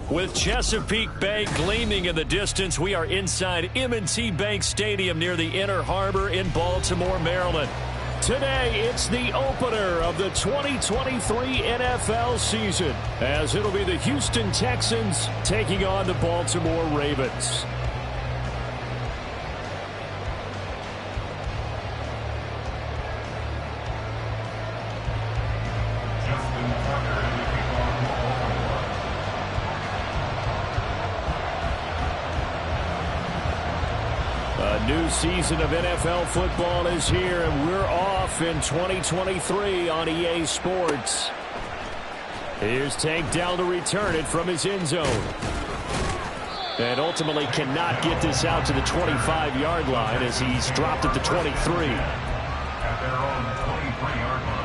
With Chesapeake Bay gleaming in the distance, we are inside M&T Bank Stadium near the Inner Harbor in Baltimore, Maryland. Today, it's the opener of the 2023 NFL season, as it'll be the Houston Texans taking on the Baltimore Ravens. A new season of NFL football is here, and we're off in 2023 on EA Sports. Here's Tank Dell to return it from his end zone. And ultimately cannot get this out to the 25-yard line as he's dropped at the 23. At their own 23-yard line.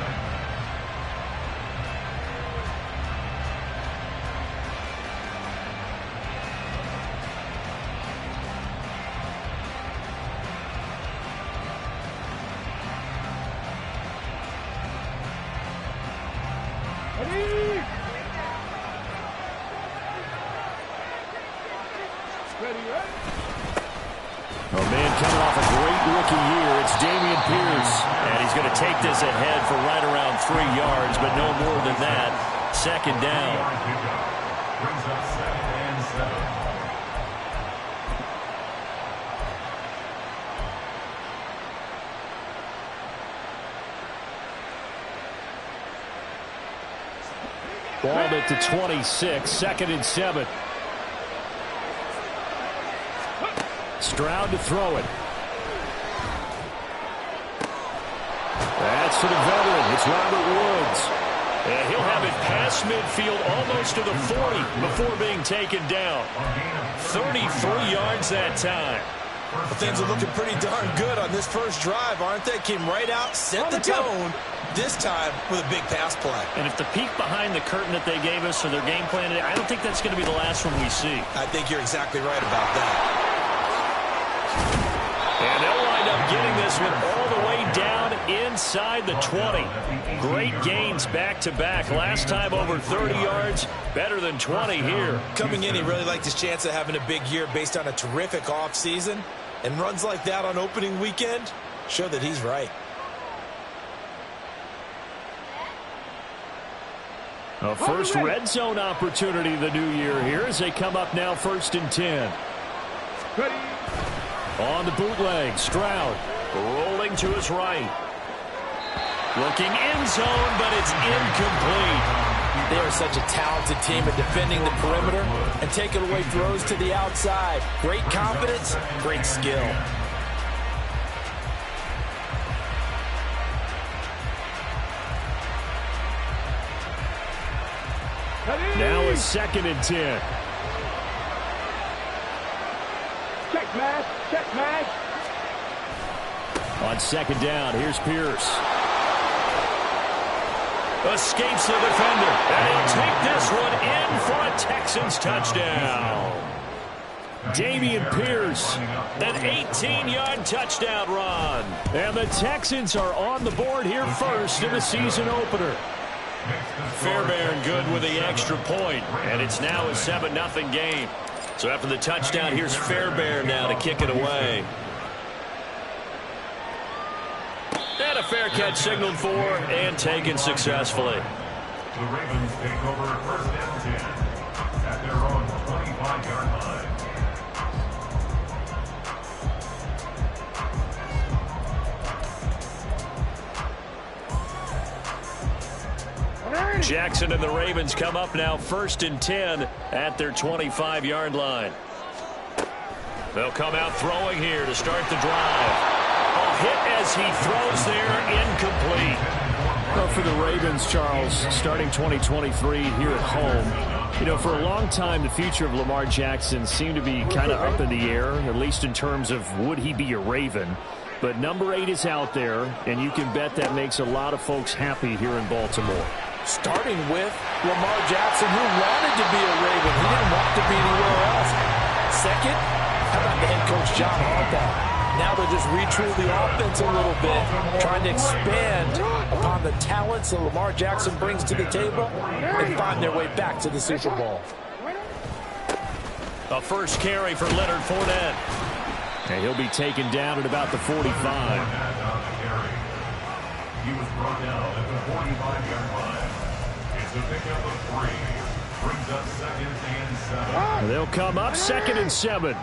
Oh, man, coming off a great rookie year, it's Dameon Pierce. And he's going to take this ahead for right around 3 yards, but no more than that. Second down. Brings up 2nd and 7. Ball at the 26, 2nd and 7. Stroud to throw it. That's to the veteran. It's Robert Woods. And he'll have it past midfield almost to the 40 before being taken down. 33 yards that time. Well, things are looking pretty darn good on this first drive, aren't they? Came right out, set the tone, this time with a big pass play. And if the peek behind the curtain that they gave us or their game plan today, I don't think that's going to be the last one we see. I think you're exactly right about that. And they'll wind up getting this one all the way down inside the 20. Great gains back-to-back. Last time over 30 yards, better than 20 here. Coming in, he really liked his chance of having a big year based on a terrific offseason. And runs like that on opening weekend show that he's right. A first red zone opportunity the new year here as they come up now 1st and 10. Ready. On the bootleg, Stroud rolling to his right. Looking end zone, but it's incomplete. They are such a talented team at defending the perimeter and taking away throws to the outside. Great confidence, great skill. Now a 2nd and 10. Check match. Check match. On 2nd down, here's Pierce. Escapes the defender. And he'll take this one in for a Texans touchdown. Dameon Pierce, an 18-yard touchdown run. And the Texans are on the board here first in the season opener. Fairbairn good with the extra point, and it's now a 7-0 game. So after the touchdown, here's Fairbairn now to kick it away. And a fair catch signaled for and taken successfully. The Ravens take over 1st and 10 at their own 25-yard line. Jackson and the Ravens come up now 1st and 10 at their 25-yard line. They'll come out throwing here to start the drive. A hit as he throws there, incomplete. Well, for the Ravens, Charles, starting 2023 here at home, you know, for a long time, the future of Lamar Jackson seemed to be kind of up in the air, at least in terms of would he be a Raven. But number 8 is out there, and you can bet that makes a lot of folks happy here in Baltimore. Starting with Lamar Jackson, who wanted to be a Raven. He didn't want to be anywhere else. Second, how about the head coach, John Harbaugh? Now they'll just retool the offense a little bit, trying to expand upon the talents that Lamar Jackson brings to the table and find their way back to the Super Bowl. A first carry for Leonard Fournette. And he'll be taken down at about the 45. He was brought down at the 45-yard line. It's a pickup of 3. Brings up 2nd and 7. They'll come up 2nd and 7.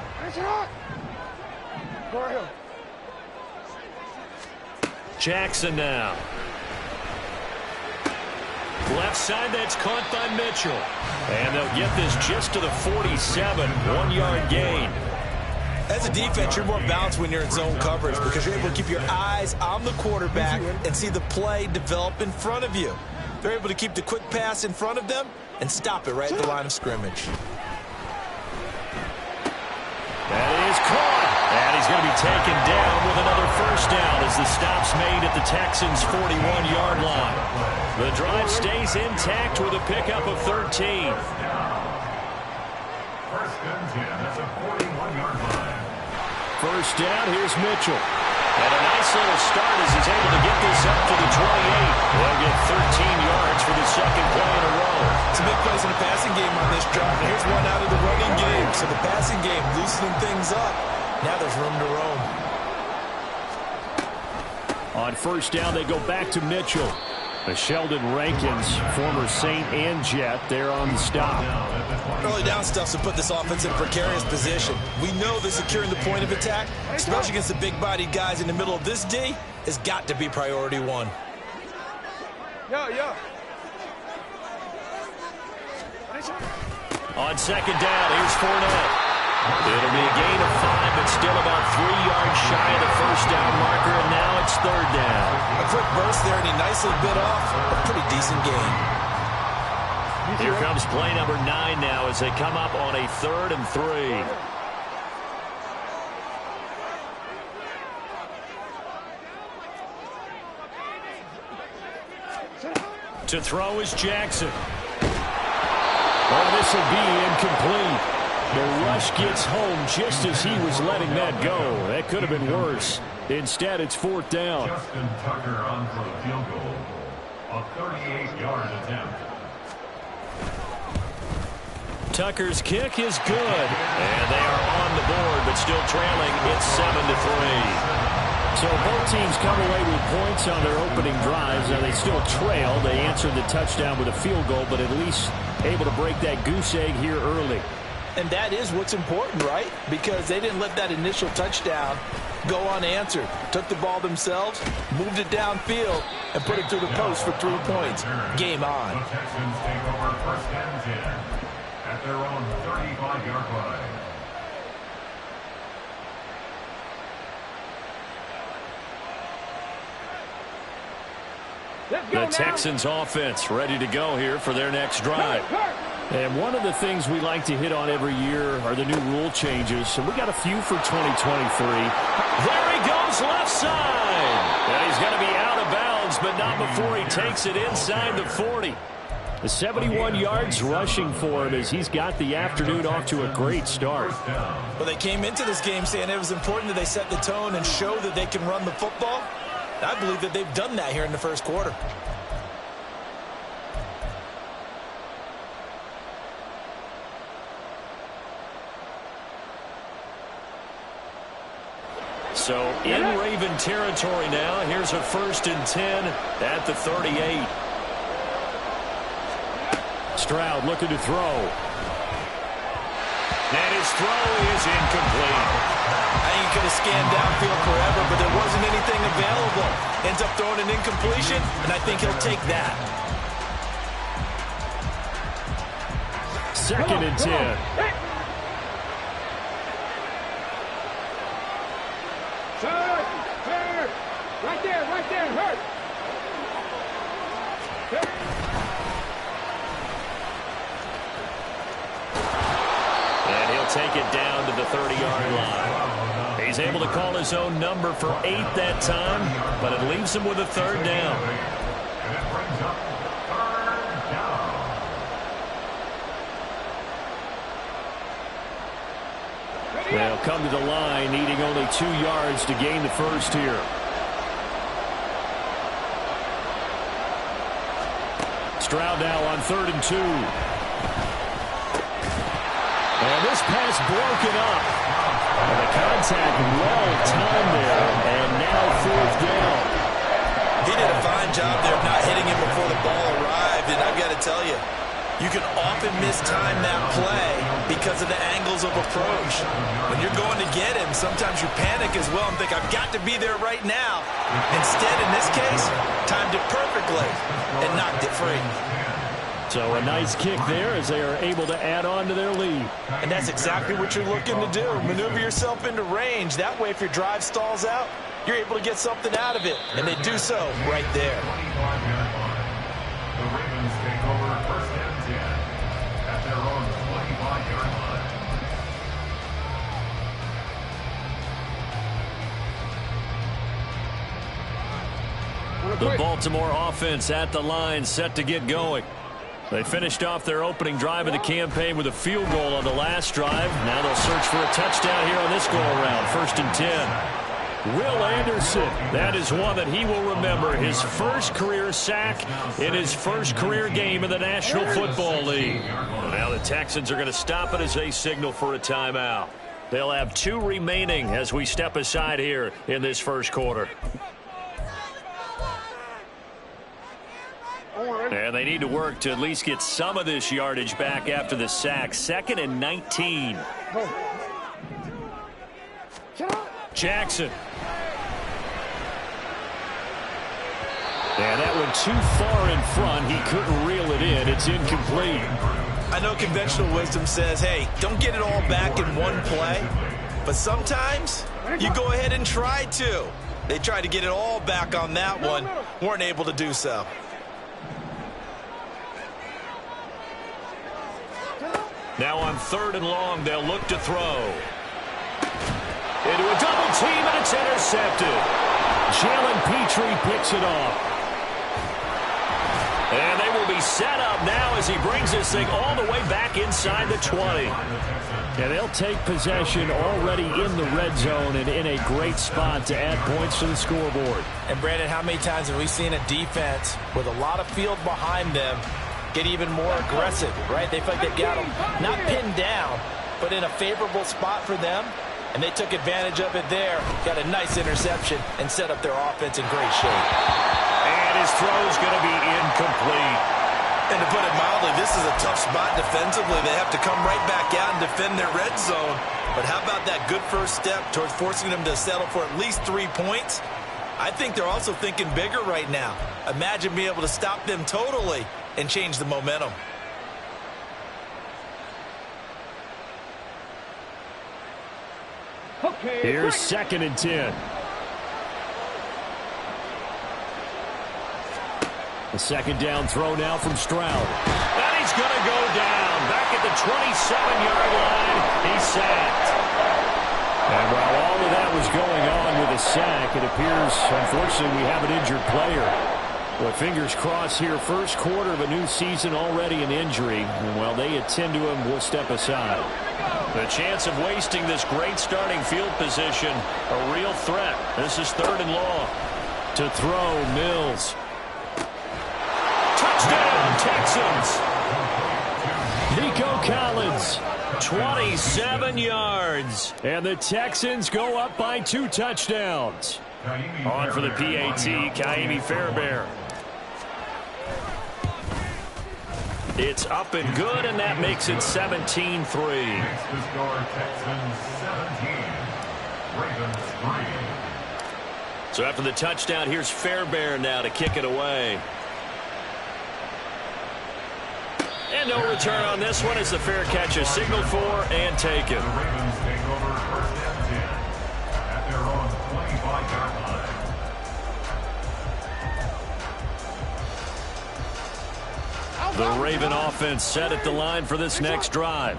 Jackson now. Left side, that's caught by Mitchell. And they'll get this just to the 47. 1-yard gain. As a defense, you're more balanced when you're in zone coverage because you're able to keep your eyes on the quarterback and see the play develop in front of you. They're able to keep the quick pass in front of them and stop it right at the line of scrimmage. That is caught. And he's going to be taken down with another first down as the stop's made at the Texans' 41-yard line. The drive stays intact with a pickup of 13. First and 10. That's a 41-yard line. First down, here's Mitchell. And a nice little start as he's able to get this up to the 28. They'll get 13 yards for the second play in a row. Some big plays in the passing game on this drive. Here's one out of the running game. So the passing game loosening things up. Now there's room to roam. On first down, they go back to Mitchell. Sheldon Rankins, former Saint and Jet, there on the stop. Early down stuff to put this offense in a precarious position. We know that securing the point of attack, especially against the big-bodied guys in the middle of this D, has got to be priority 1. On second down, here's Fournette. It'll be a gain of 5, but still about 3 yards shy of the first down marker, and now it's third down. A quick burst there, and he nicely bit off a pretty decent gain. Here comes play number 9 now as they come up on a 3rd and 3. To throw is Jackson. Oh, this will be incomplete. The rush gets home just as he was letting that go. That could have been worse. Instead, it's 4th down. Justin Tucker on for the field goal. A 38-yard attempt. Tucker's kick is good. And they are on the board, but still trailing. It's 7-3. So both teams come away with points on their opening drives. Now they still trail. They answered the touchdown with a field goal, but at least able to break that goose egg here early. And that is what's important, right? Because they didn't let that initial touchdown go unanswered. Took the ball themselves, moved it downfield, and put it through the post for 3 points. Game on. The Texans take over first and 10 at their own 35-yard line. The Texans offense ready to go here for their next drive. And one of the things we like to hit on every year are the new rule changes. So we got a few for 2023. There he goes left side. And he's going to be out of bounds, but not before he takes it inside the 40. The 71 yards rushing for him as he's got the afternoon off to a great start. Well, they came into this game saying it was important that they set the tone and show that they can run the football. I believe that they've done that here in the first quarter. So in Raven territory now, here's a 1st and 10 at the 38. Stroud looking to throw. And his throw is incomplete. I think he could have scanned downfield forever, but there wasn't anything available. Ends up throwing an incompletion, and I think he'll take that. 2nd and 10. Right there, hurt. And he'll take it down to the 30-yard line. He's able to call his own number for 8 that time, but it leaves him with a 3rd down. And it brings up 3rd down. They'll come to the line, needing only 2 yards to gain the first here. Stroud now on 3rd and 2. And this this pass broken up. And the contact well timed there, and now fourth down. He did a fine job there of not hitting him before the ball arrived, and I've got to tell you, you can often mistime that play because of the angles of approach. When you're going to get him, sometimes you panic as well and think, I've got to be there right now. Instead, in this case, timed it perfectly and knocked it free. So a nice kick there as they are able to add on to their lead. And that's exactly what you're looking to do. Maneuver yourself into range. That way, if your drive stalls out, you're able to get something out of it. And they do so right there. The Ravens take over first and 10 at their own 25-yard line. The Baltimore offense at the line, set to get going. They finished off their opening drive of the campaign with a field goal on the last drive. Now they'll search for a touchdown here on this go-around. First and 10. Will Anderson, that is one that he will remember. His first career sack in his first career game in the National Football League. Now the Texans are going to stop it as they signal for a timeout. They'll have 2 remaining as we step aside here in this first quarter. And they need to work to at least get some of this yardage back after the sack. 2nd and 19. Jackson. And that went too far in front. He couldn't reel it in. It's incomplete. I know conventional wisdom says, hey, don't get it all back in one play. But sometimes you go ahead and try to. They tried to get it all back on that one. Weren't able to do so. Now on 3rd and long, they'll look to throw. Into a double team, and it's intercepted. Jalen Petrie picks it off. And they will be set up now as he brings this thing all the way back inside the 20. And they'll take possession already in the red zone and in a great spot to add points to the scoreboard. And Brandon, how many times have we seen a defense with a lot of field behind them get even more aggressive, right? They feel like they've got them not pinned down, but in a favorable spot for them, and they took advantage of it there. Got a nice interception and set up their offense in great shape. And his throw's going to be incomplete. And to put it mildly, this is a tough spot defensively. They have to come right back out and defend their red zone. But how about that good first step towards forcing them to settle for at least 3 points? I think they're also thinking bigger right now. Imagine being able to stop them totally and change the momentum. Okay, Here's 2nd and 10. The second down throw now from Stroud. And he's going to go down. Back at the 27-yard line, he's sacked. And while all of that was going on with a sack, it appears, unfortunately, we have an injured player. Well, fingers crossed here. First quarter of a new season, already an injury. And while they attend to him, we'll step aside. The chance of wasting this great starting field position, a real threat. This is 3rd and long. To throw, Mills. Touchdown, Texans. Nico Collins, 27 yards. And the Texans go up by 2 touchdowns. On for the PAT, Kaimi Fairbairn. It's up and good, and that makes it 17-3. Next to score, Texans 17, Ravens 3. So after the touchdown, here's Fairbairn now to kick it away. And no return on this one as the fair catch is signaled for and taken. The Ravens take over first and 10 at their own 25-yard line. The Raven offense set at the line for this next drive.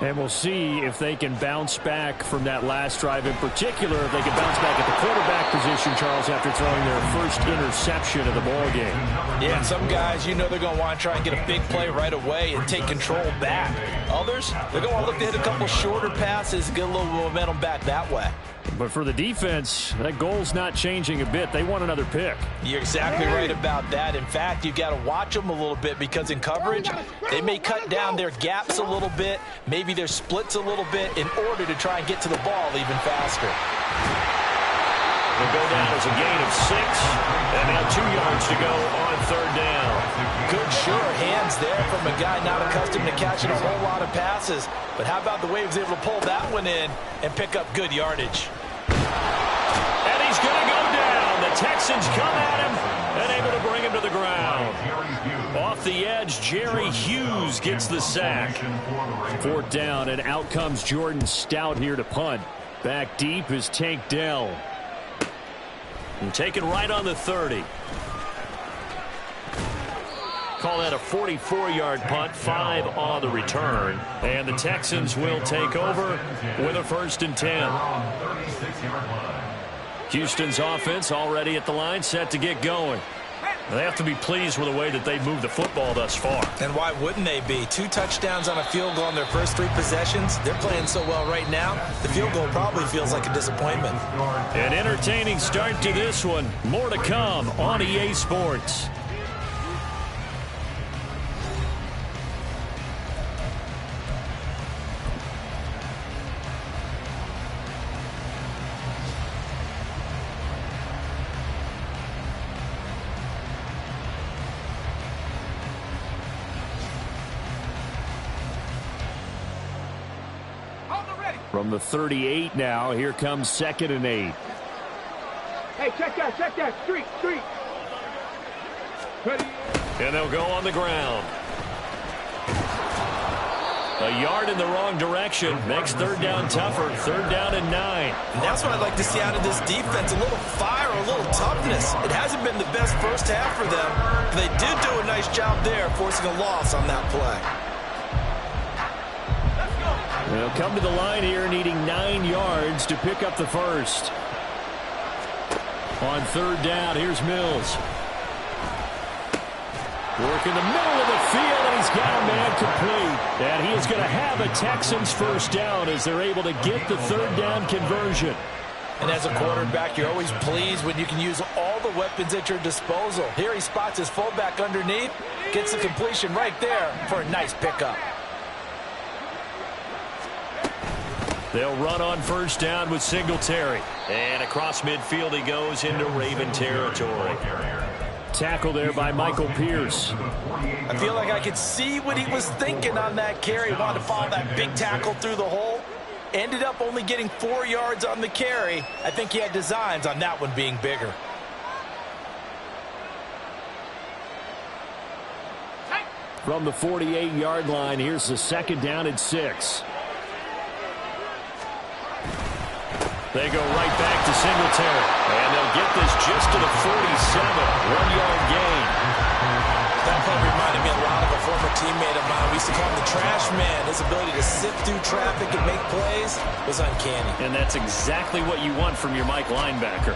And we'll see if they can bounce back from that last drive, in particular, if they can bounce back at the quarterback position, Charles, after throwing their first interception of the ball game. Yeah, some guys, you know they're going to want to try and get a big play right away and take control back. Others, they're going to want to look to hit a couple shorter passes, get a little momentum back that way. But for the defense, that goal's not changing a bit. They want another pick. You're exactly right about that. In fact, you've got to watch them a little bit because in coverage, they may cut down their gaps a little bit, maybe maybe their splits a little bit in order to try and get to the ball even faster. Will go down as a gain of 6, and now 2 yards to go on 3rd down. Good, sure hands there from a guy not accustomed to catching a whole lot of passes. But how about the way he was able to pull that one in and pick up good yardage? And he's going to go down. The Texans come at him and able to bring him to the ground. Off the edge, Jerry Hughes gets the sack. 4th down, and out comes Jordan Stout here to punt. Back deep is Tank Dell. And taken right on the 30. Call that a 44-yard punt, 5 on the return. And the Texans will take over with a 1st and 10. Houston's offense already at the line, set to get going. They have to be pleased with the way that they've moved the football thus far. And why wouldn't they be? 2 touchdowns on a field goal in their first 3 possessions. They're playing so well right now, the field goal probably feels like a disappointment. An entertaining start to this one. More to come on EA Sports. From the 38 now, here comes 2nd and 8. Hey, check that. Street. Ready. And they'll go on the ground. A yard in the wrong direction makes 3rd down tougher. 3rd down and 9. And that's what I'd like to see out of this defense. A little fire, a little toughness. It hasn't been the best first half for them. But they did do a nice job there, forcing a loss on that play. They'll come to the line here needing 9 yards to pick up the first. On 3rd down, here's Mills. Work in the middle of the field, and he's got a man complete. And he is going to have a Texans 1st down as they're able to get the 3rd down conversion. And as a quarterback, you're always pleased when you can use all the weapons at your disposal. Here he spots his fullback underneath, gets the completion right there for a nice pickup. They'll run on 1st down with Singletary. And across midfield he goes into Raven territory. Tackle there by Michael Pierce. I feel like I could see what he was thinking on that carry. Wanted to follow that big tackle through the hole. Ended up only getting 4 yards on the carry. I think he had designs on that one being bigger. From the 48-yard line, here's the 2nd down and 6. They go right back to Singletary. And they'll get this just to the 47. 1-yard gain. That play reminded me a lot of a former teammate of mine. We used to call him the trash man. His ability to sift through traffic and make plays was uncanny. And that's exactly what you want from your Mike linebacker.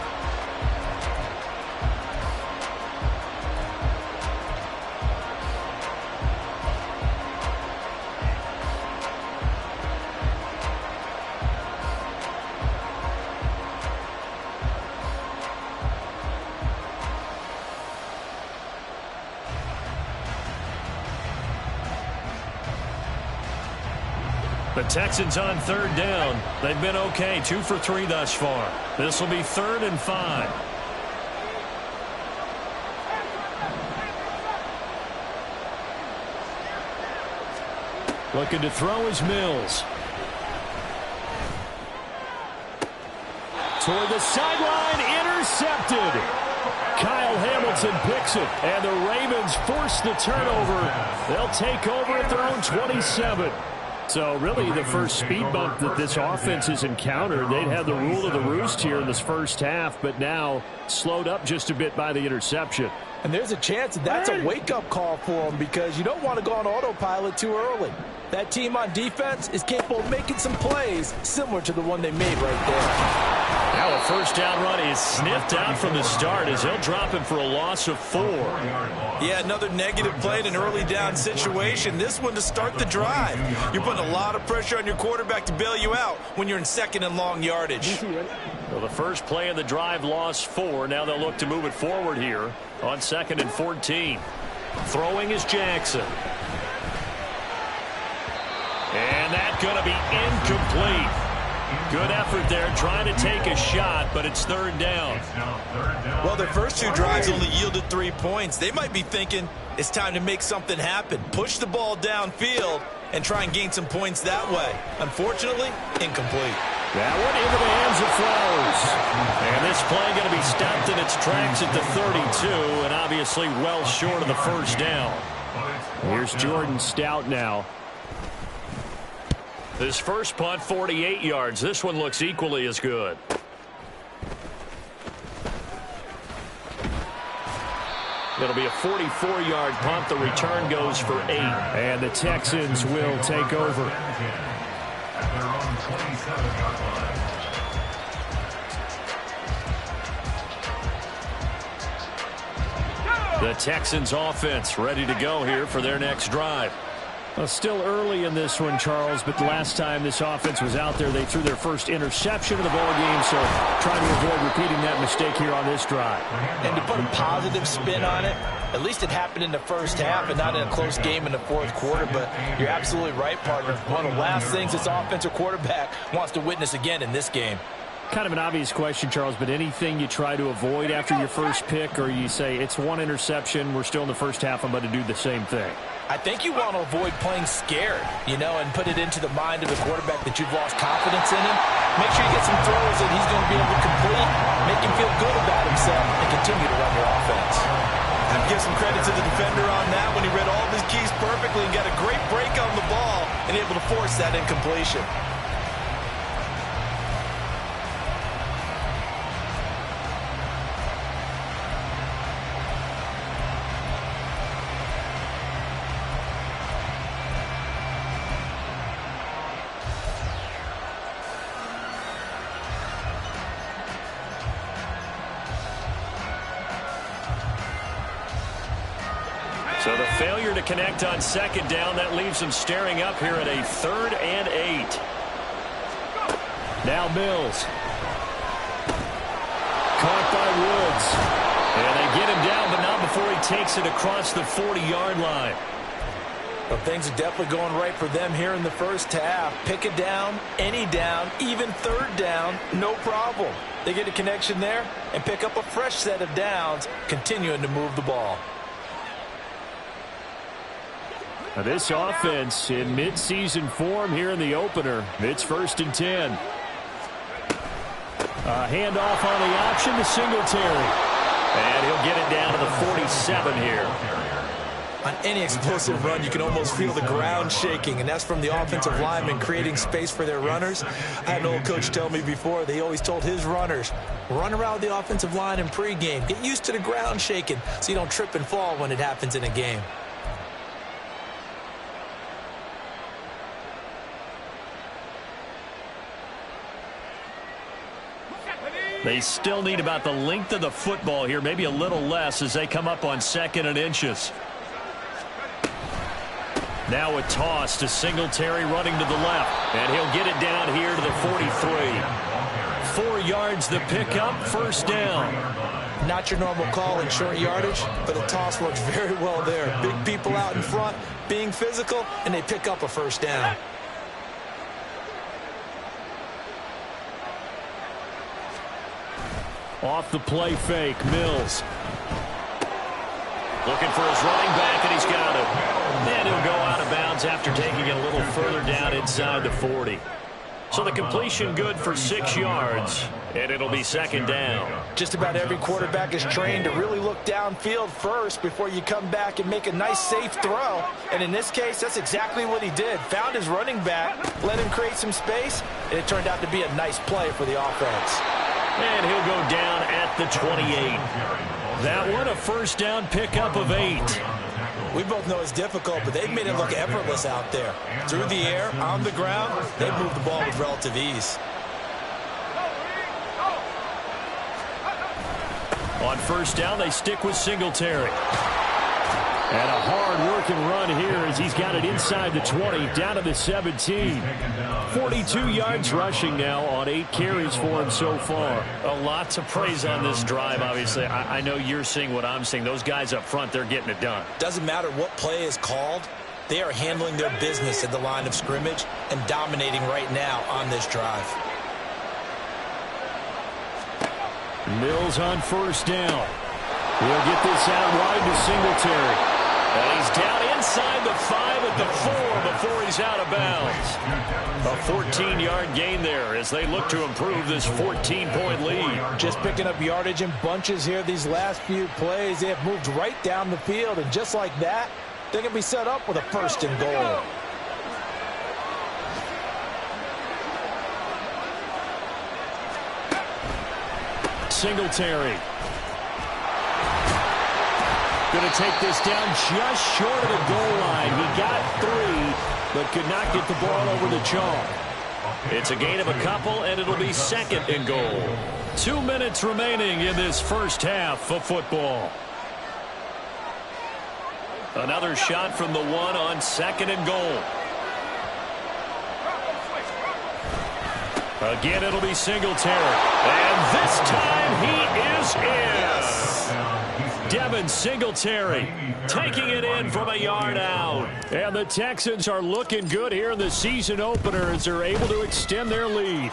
The Texans on 3rd down. They've been okay, 2 for 3 thus far. This will be 3rd and 5. Looking to throw is Mills. Toward the sideline, intercepted. Kyle Hamilton picks it, and the Ravens force the turnover. They'll take over at their own 27. So really the first speed bump that this offense has encountered. They'd had the rule of the roost here in this first half, but now slowed up just a bit by the interception. And there's a chance that's a wake-up call for them because you don't want to go on autopilot too early. That team on defense is capable of making some plays similar to the one they made right there. Now a 1st down run is sniffed out from the start as they'll drop him for a loss of 4. Yeah, another negative play in an early down situation. This one to start the drive. You're putting a lot of pressure on your quarterback to bail you out when you're in 2nd and long yardage. Well, the first play of the drive lost 4. Now they'll look to move it forward here on 2nd and 14. Throwing is Jackson. And that's going to be incomplete. Good effort there, trying to take a shot, but it's third down. Well, their first two drives only yielded 3 points. They might be thinking it's time to make something happen. Push the ball downfield and try and gain some points that way. Unfortunately, incomplete. That one into the hands of Flowers. And this play going to be stopped in its tracks at the 32, and obviously well short of the first down. Here's Jordan Stout now. His first punt, 48 yards. This one looks equally as good. It'll be a 44-yard punt. The return goes for 8. And the Texans will take over. At their own 27-yard line. The Texans offense ready to go here for their next drive. Well, still early in this one, Charles, but the last time this offense was out there, they threw their first interception of the ball game, so trying to avoid repeating that mistake here on this drive. And to put a positive spin on it, at least it happened in the first half and not in a close game in the fourth quarter, but you're absolutely right, partner. One of the last things this offensive quarterback wants to witness again in this game. Kind of an obvious question, Charles, but anything you try to avoid after your first pick, or you say it's one interception, we're still in the first half, I'm going to do the same thing? I think you want to avoid playing scared, and put it into the mind of the quarterback that you've lost confidence in him. Make sure you get some throws that he's going to be able to complete, make him feel good about himself, and continue to run your offense. And give some credit to the defender on that when he read all of his keys perfectly and got a great break on the ball and able to force that incompletion. So the failure to connect on second down, that leaves them staring up here at a 3rd and 8. Now Mills. Caught by Woods. And they get him down, but not before he takes it across the 40-yard line. Well, things are definitely going right for them here in the first half. Pick it down, any down, even third down, no problem. They get a connection there and pick up a fresh set of downs, continuing to move the ball. Now this offense in mid-season form here in the opener. It's 1st and 10. Handoff on the option to Singletary. And he'll get it down to the 47 here. On any explosive run, you can almost feel the ground shaking, and that's from the offensive linemen creating space for their runners. I had an old coach tell me before, they always told his runners, run around the offensive line in pregame. Get used to the ground shaking so you don't trip and fall when it happens in a game. They still need about the length of the football here, maybe a little less as they come up on 2nd and inches. Now a toss to Singletary running to the left, and he'll get it down here to the 43. 4 yards the pickup, 1st down. Not your normal call in short yardage, but the toss works very well there. Big people out in front, being physical, and they pick up a 1st down. Off the play fake, Mills. Looking for his running back, and he's got it. And he'll go out of bounds after taking it a little further down inside the 40. So the completion good for 6 yards, and it'll be 2nd down. Just about every quarterback is trained to really look downfield first before you come back and make a nice, safe throw. And in this case, that's exactly what he did. Found his running back, let him create some space, and it turned out to be a nice play for the offense. And he'll go down at the 28. That one, a 1st down pickup of 8. We both know it's difficult, but they've made it look effortless out there. Through the air, on the ground, they've moved the ball with relative ease. On 1st down, they stick with Singletary. And a hard-working run here as he's got it inside the 20, down to the 17. 42 yards rushing now on 8 carries for him so far. A lot to praise on this drive, obviously. I know you're seeing what I'm seeing. Those guys up front, they're getting it done. Doesn't matter what play is called. They are handling their business at the line of scrimmage and dominating right now on this drive. Mills on first down. He'll get this out wide to Singletary. And he's down inside the 5 at the 4 before he's out of bounds. A 14-yard gain there as they look to improve this 14-point lead. Just picking up yardage in bunches here these last few plays. They have moved right down the field, and just like that, they're going to be set up with a first and goal. Singletary. Going to take this down just short of the goal line. He got 3, but could not get the ball over the chalk. It's a gain of a couple, and it'll be second and goal. 2 minutes remaining in this first half of football. Another shot from the 1 on second and goal. Again, it'll be Singletary. And this time he is in. Devin Singletary taking it in from a yard out. And the Texans are looking good here in the season opener as they're able to extend their lead.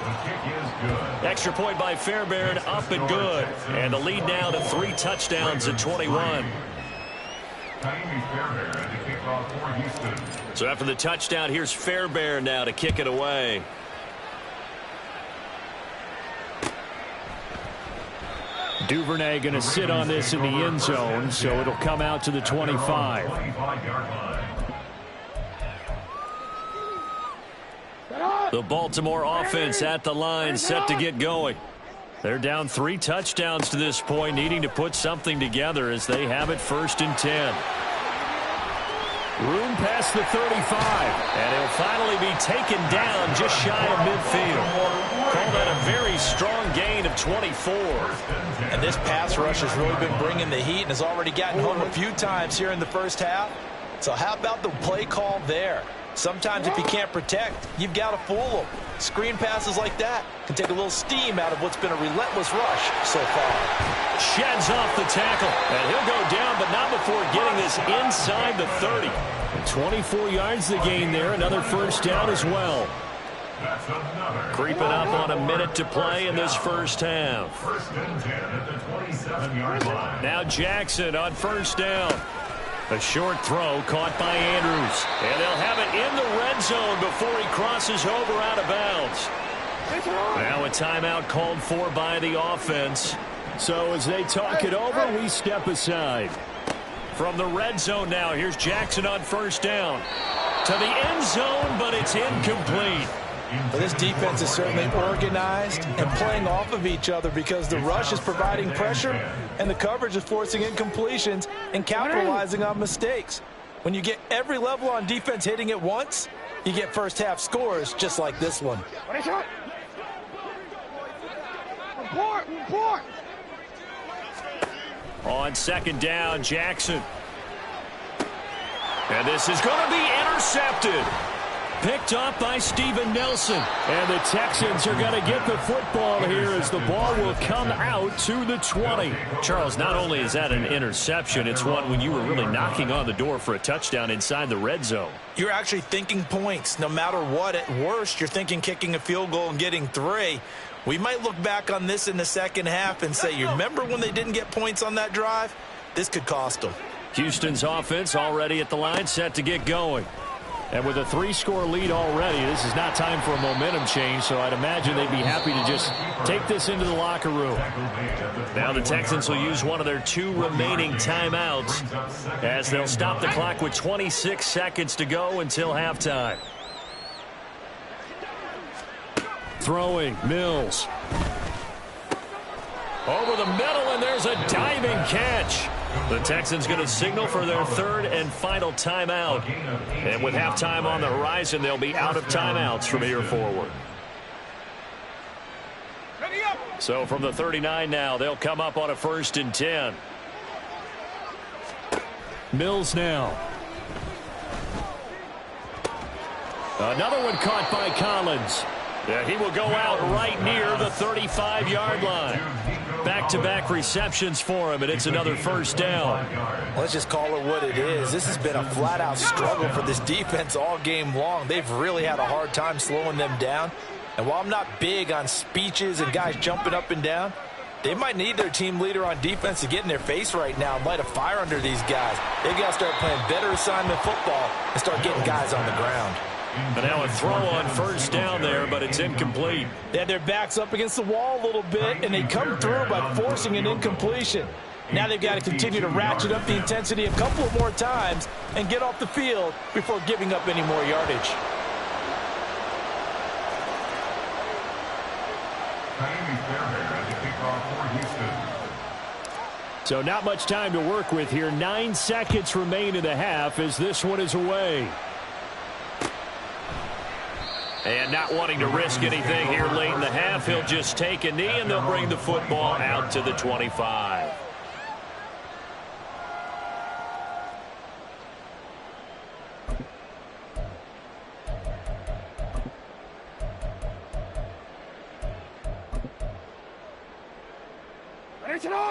Extra point by Fairbairn, up and good. And the lead now to 3 touchdowns at 21. So after the touchdown, here's Fairbairn now to kick it away. Duvernay going to sit on this in the end zone, so it'll come out to the 25. The Baltimore offense at the line, set to get going. They're down 3 touchdowns to this point, needing to put something together as they have it first and 10. Room past the 35, and he'll finally be taken down just shy of midfield. Call that a very strong gain of 24. And this pass rush has really been bringing the heat and has already gotten home a few times here in the first half. So how about the play call there? Sometimes if you can't protect, you've got to fool them. Screen passes like that can take a little steam out of what's been a relentless rush so far. Sheds off the tackle, and he'll go down, but not before getting this inside the 30. 24 yards the gain there, another first down as well. Creeping up on a minute to play in this first half. First and 10 at the 27-yard line. Now Jackson on first down. A short throw caught by Andrews. And they'll have it in the red zone before he crosses over out of bounds. Now a timeout called for by the offense. So as they talk it over, we step aside. From the red zone now, here's Jackson on first down. To the end zone, but it's incomplete. Well, this defense is certainly organized and playing off of each other because the rush is providing pressure and the coverage is forcing incompletions and capitalizing on mistakes. When you get every level on defense hitting at once, you get first half scores just like this one. On second down, Jackson. And this is going to be intercepted. Picked off by Steven Nelson. And the Texans are going to get the football here as the ball will come out to the 20. Charles, not only is that an interception, it's one when you were really knocking on the door for a touchdown inside the red zone. You're actually thinking points. No matter what, at worst, you're thinking kicking a field goal and getting 3. We might look back on this in the second half and say, you remember when they didn't get points on that drive? This could cost them. Houston's offense already at the line, set to get going. And with a 3-score lead already, this is not time for a momentum change, so I'd imagine they'd be happy to just take this into the locker room. Now the Texans will use one of their 2 remaining timeouts as they'll stop the clock with 26 seconds to go until halftime. Throwing, Mills. Over the middle, and there's a diving catch. The Texans going to signal for their 3rd and final timeout. And with halftime on the horizon, they'll be out of timeouts from here forward. So from the 39 now, they'll come up on a 1st and 10. Mills now. Another one caught by Collins. Yeah, he will go out right near the 35-yard line. back-to-back receptions for him, and it's another first down. Let's just call it what it is. This has been a flat-out struggle for this defense all game long. They've really had a hard time slowing them down. And while I'm not big on speeches and guys jumping up and down, they might need their team leader on defense to get in their face right now and light a fire under these guys. They've got to start playing better assignment football and start getting guys on the ground. And now a throw on first down there, but it's incomplete. They had their backs up against the wall a little bit, and they come through by forcing an incompletion. Now they've got to continue to ratchet up the intensity a couple of more times and get off the field before giving up any more yardage. So not much time to work with here. 9 seconds remain in the half as this one is away. And not wanting to risk anything here late in the half, he'll just take a knee, and they'll bring the football out to the 25.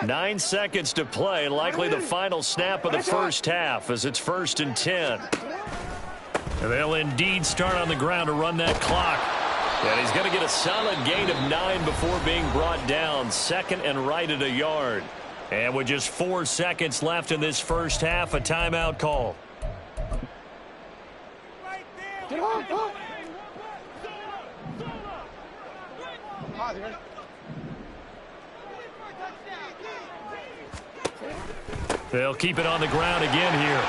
Nine seconds to play, likely the final snap of the first half as it's 1st and 10. And they'll indeed start on the ground to run that clock. And he's going to get a solid gain of 9 before being brought down. 2nd and right at a yard. And with just 4 seconds left in this first half, a timeout call. They'll keep it on the ground again here.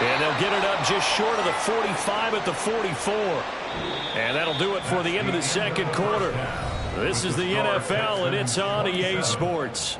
And they'll get it up just short of the 45 at the 44. And that'll do it for the end of the second quarter. This is the NFL, and it's on EA Sports.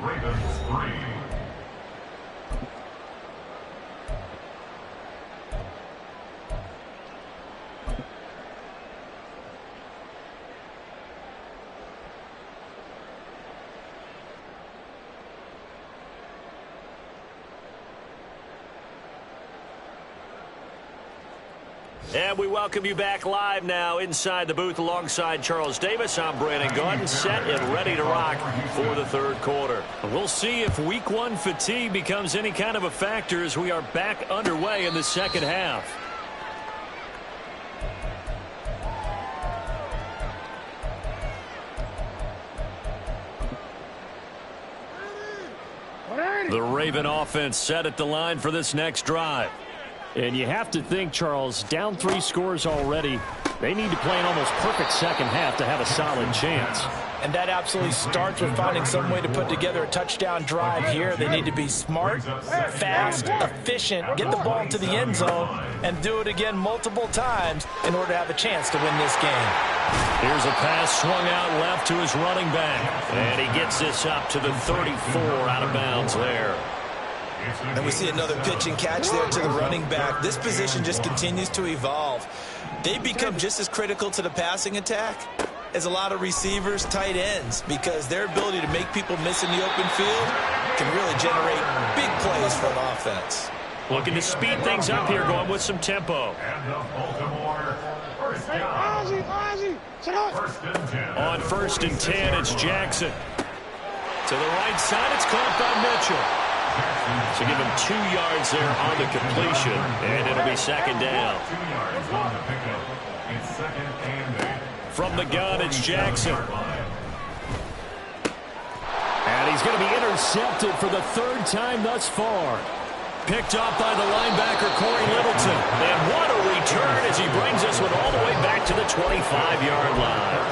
And we welcome you back live now inside the booth alongside Charles Davis. I'm Brandon Gaudin, set and ready to rock for the third quarter. We'll see if week 1 fatigue becomes any kind of a factor as we are back underway in the second half. The Raven offense set at the line for this next drive. And you have to think, Charles, down 3 scores already. They need to play an almost perfect second half to have a solid chance. And that absolutely starts with finding some way to put together a touchdown drive here. They need to be smart, fast, efficient, get the ball into the end zone, and do it again multiple times in order to have a chance to win this game. Here's a pass swung out left to his running back. And he gets this up to the 34 out of bounds there. And we see another pitch and catch there to the running back. This position just continues to evolve. They become just as critical to the passing attack as a lot of receivers, tight ends, because their ability to make people miss in the open field can really generate big plays for an offense. Looking to speed things up here, going with some tempo. On 1st and 10, it's Jackson. To the right side, it's caught by Mitchell. So give him 2 yards there on the completion, and it'll be 2nd down. From the gun, it's Jackson. And he's going to be intercepted for the 3rd time thus far. Picked off by the linebacker, Corey Littleton. And what a return as he brings us one all the way back to the 25-yard line.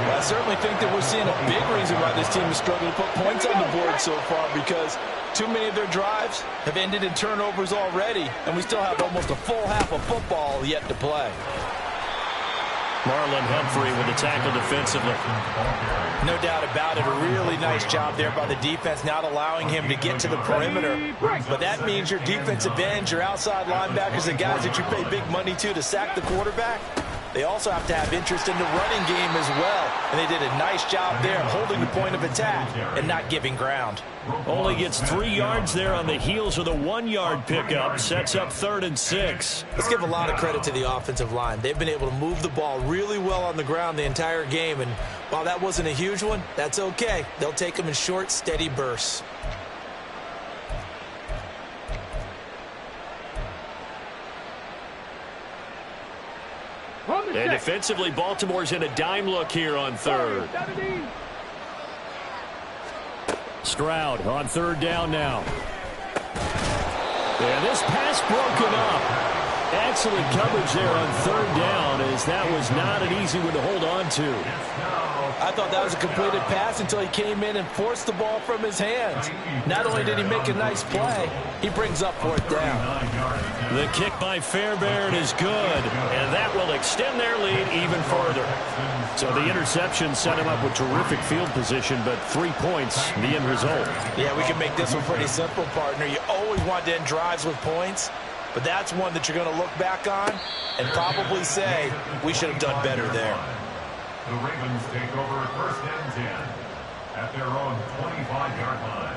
Well, I certainly think that we're seeing a big reason why this team has struggled to put points on the board so far, because too many of their drives have ended in turnovers already, and we still have almost a full half of football yet to play. Marlon Humphrey with the tackle defensively. No doubt about it. A really nice job there by the defense, not allowing him to get to the perimeter. But that means your defensive ends, your outside linebackers, the guys that you pay big money to sack the quarterback, They also have to have interest in the running game as well. And they did a nice job there of holding the point of attack and not giving ground. Only gets 3 yards there on the heels of the 1-yard pickup. Sets up 3rd and 6. Let's give a lot of credit to the offensive line. They've been able to move the ball really well on the ground the entire game. And while that wasn't a huge one, that's okay. They'll take them in short, steady bursts. And defensively, Baltimore's in a dime look here on 3rd. Stroud on 3rd down now. And this pass broken up. Excellent coverage there on 3rd down, as that was not an easy one to hold on to. I thought that was a completed pass until he came in and forced the ball from his hands. Not only did he make a nice play, he brings up 4th down. The kick by Fairbairn is good, and that will extend their lead even further. So the interception set him up with terrific field position, but 3 points, the end result. Yeah, we can make this one pretty simple, partner. You always want to end drives with points, but that's one that you're going to look back on and probably say, we should have done better there. The Ravens take over 1st and 10 at their own 25-yard line.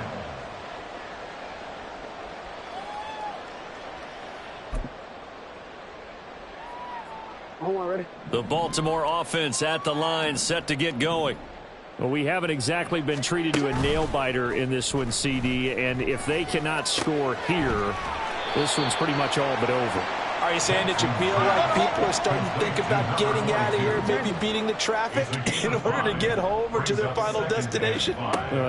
Ready? The Baltimore offense at the line, set to get going. Well, we haven't exactly been treated to a nail-biter in this one, CD, and if they cannot score here, this one's pretty much all but over. Are you saying that you feel like people are starting to think about getting out of here, maybe beating the traffic in order to get home or to their final destination?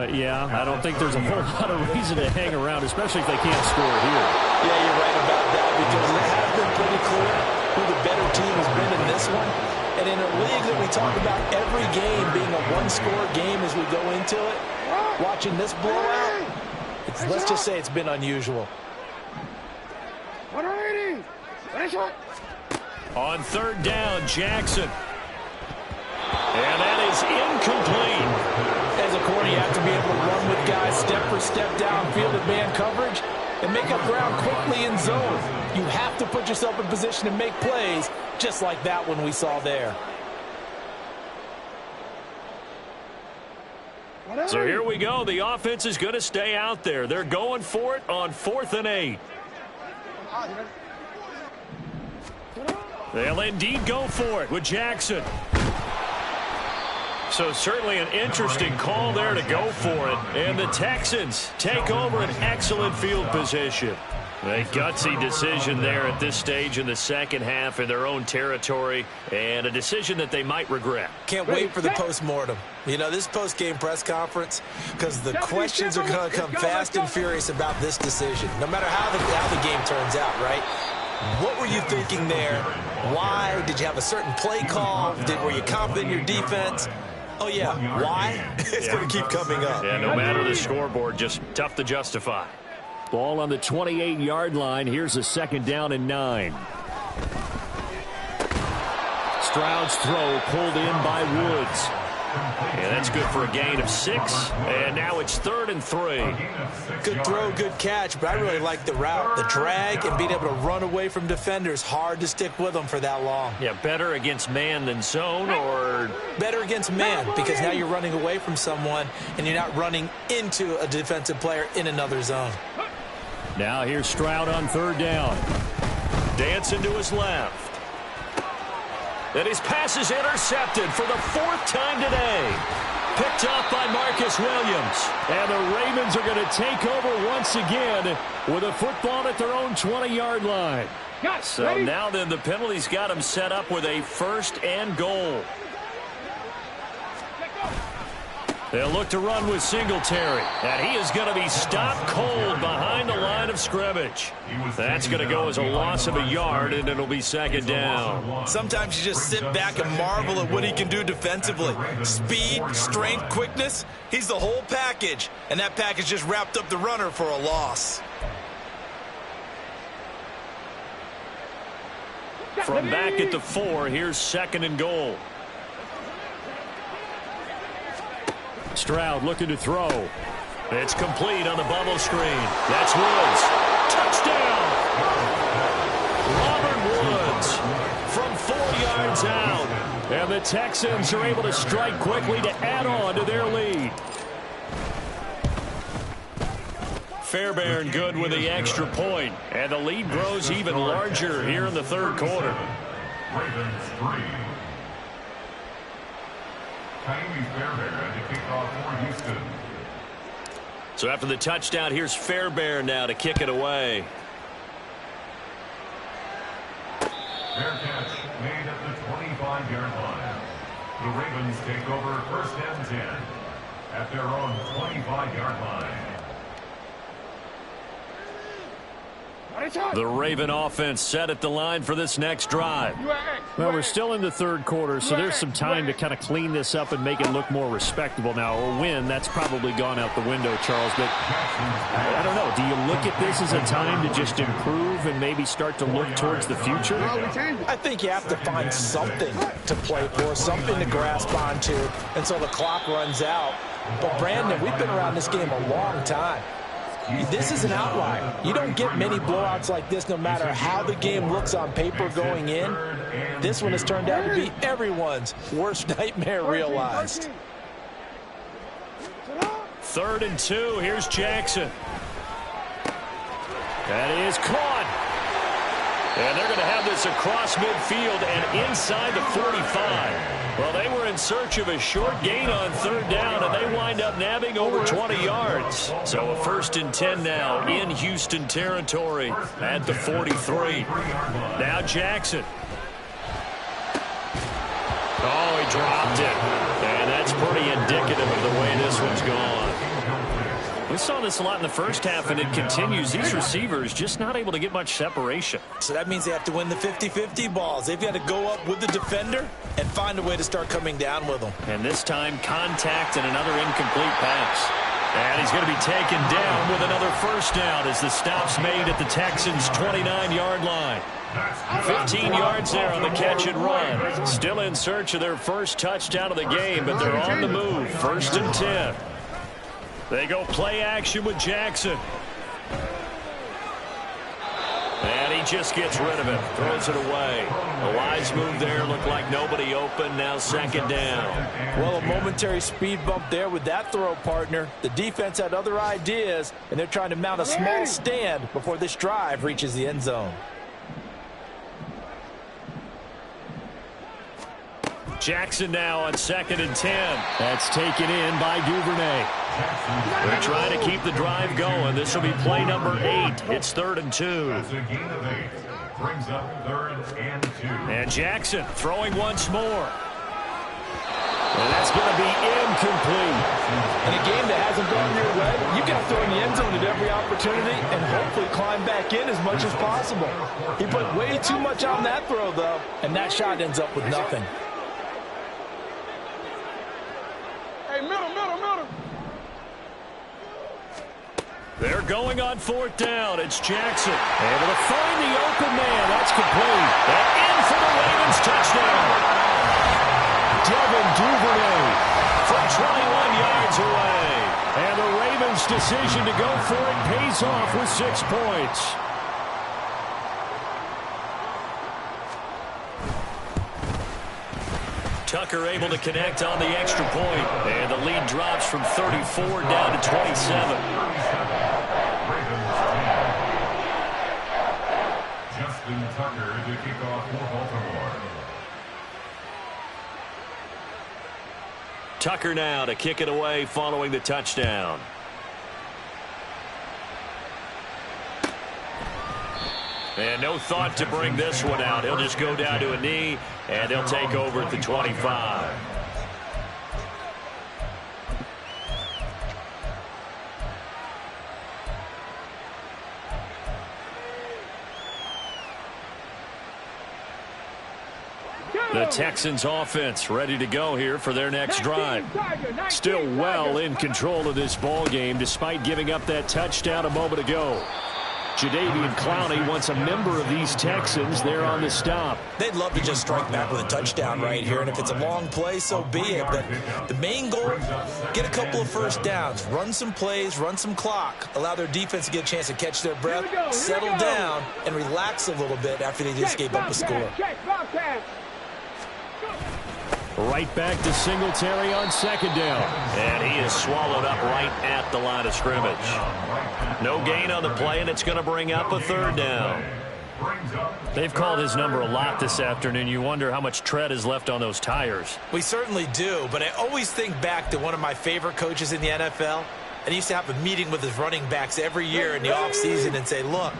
Yeah, I don't think there's a whole lot of reason to hang around, especially if they can't score here. Yeah, you're right about that, because it has been pretty clear who the better team has been in this one. And in a league that we talk about every game being a one-score game as we go into it, watching this blowout, let's just say it's been unusual. On 3rd down, Jackson. And that is incomplete. As a corner, you have to be able to run with guys step for step downfield in man coverage and make up ground quickly in zone. You have to put yourself in position to make plays, just like that one we saw there. So here we go. The offense is going to stay out there. They're going for it on 4th and 8. They'll indeed go for it with Jackson. So certainly an interesting call there to go for it. And the Texans take over an excellent field position. A gutsy decision there at this stage in the second half in their own territory, and a decision that they might regret. Can't wait for the post-mortem. You know, this post-game press conference, because the questions are going to come fast and furious about this decision, no matter how the game turns out, right? What were you thinking there? Why? Did you have a certain play call? Were you confident in your defense? Oh, yeah. Why? It's going to keep coming up. Yeah, no matter the scoreboard, just tough to justify. Ball on the 28-yard line. Here's a 2nd down and 9. Stroud's throw pulled in by Woods. And that's good for a gain of 6. And now it's 3rd and 3. Good throw, good catch, but I really like the route. The drag and being able to run away from defenders. Hard to stick with them for that long. Yeah, better against man than zone, or better against man, because now you're running away from someone and you're not running into a defensive player in another zone. Now here's Stroud on 3rd down. Dancing to his left. And his pass is intercepted for the 4th time today. Picked off by Marcus Williams. And the Ravens are going to take over once again with a football at their own 20-yard line. So now then the penalty's got them set up with a 1st and goal. They'll look to run with Singletary. And he is going to be stopped cold behind the line of scrimmage. That's going to go as a loss of a yard, and it'll be 2nd down. Sometimes you just sit back and marvel at what he can do defensively. Speed, strength, quickness, he's the whole package. And that package just wrapped up the runner for a loss. From back at the 4, here's 2nd and goal. Stroud looking to throw. It's complete on the bubble screen. That's Woods. Touchdown! Robert Woods from 4 yards out. the Texans are able to strike quickly to add on to their lead. Fairbairn good with the extra point, and the lead grows even larger here in the third quarter. Ravens 3. Fairbairn to kick off for Houston. So after the touchdown, here's Fairbairn now to kick it away. Fair catch made at the 25-yard line. The Ravens take over first and 10 at their own 25-yard line. The Raven offense set at the line for this next drive. Well, we're still in the third quarter, so there's some time to kind of clean this up and make it look more respectable. Now, a win, that's probably gone out the window, Charles. But I don't know. Do you look at this as a time to just improve and maybe start to look towards the future? I think you have to find something to play for, something to grasp onto until the clock runs out. But, Brandon, we've been around this game a long time. This is an outlier. You don't get many blowouts like this no matter how the game looks on paper going in. This one has turned out to be everyone's worst nightmare realized. 3rd and 2. Here's Jackson. That is caught. And they're going to have this across midfield and inside the 45. Well, they were in search of a short gain on 3rd down, and they wind up nabbing over 20 yards. So a 1st and 10 now in Houston territory at the 43. Now Jackson. Oh, he dropped it. And that's pretty indicative of the way this one's gone. We saw this a lot in the first half, and it continues. These receivers just not able to get much separation. So that means they have to win the 50-50 balls. They've got to go up with the defender and find a way to start coming down with them. And this time, contact and another incomplete pass. And he's going to be taken down with another 1st down as the stop's made at the Texans' 29-yard line. 15 yards there on the catch and run. Still in search of their first touchdown of the game, but they're on the move. 1st and 10. They go play action with Jackson. And he just gets rid of it. Throws it away. A wise move there. Looked like nobody open. Now 2nd down. Well, a momentary speed bump there with that throw, partner. The defense had other ideas, and they're trying to mount a small stand before this drive reaches the end zone. Jackson now on 2nd and 10. That's taken in by Duvernay. They're trying to keep the drive going. This will be play number 8. It's 3rd and 2. That's a gain of 8. Brings up 3rd and 2. And Jackson throwing once more. And that's going to be incomplete. In a game that hasn't gone your way, you got to throw in the end zone at every opportunity and hopefully climb back in as much as possible. He put way too much on that throw, though, and that shot ends up with nothing. Hey, middle. They're going on 4th down. It's Jackson. Able to find the open man. That's complete. And in for the Ravens touchdown. Devin Duvernay from 21 yards away. And the Ravens' decision to go for it pays off with 6 points. Tucker able to connect on the extra point. And the lead drops from 34 down to 27. Justin Tucker to kick off for Baltimore. Tucker now to kick it away following the touchdown. And no thought to bring this one out. He'll just go down to a knee, and they'll take over at the 25. The Texans offense ready to go here for their next drive. Still well in control of this ball game despite giving up that touchdown a moment ago. Jadeveon Clowney wants a member of these Texans there on the stop. They'd love to just strike back with a touchdown right here, and if it's a long play, so be it. But the main goal, get a couple of 1st downs, run some plays, run some clock, allow their defense to get a chance to catch their breath, settle down, and relax a little bit after they just gave up a score. Right back to Singletary on second down. And he is swallowed up right at the line of scrimmage. No gain on the play, and it's going to bring up a third down. They've called his number a lot this afternoon. You wonder how much tread is left on those tires. We certainly do, but I always think back to one of my favorite coaches in the NFL. And he used to have a meeting with his running backs every year in the offseason and say, look,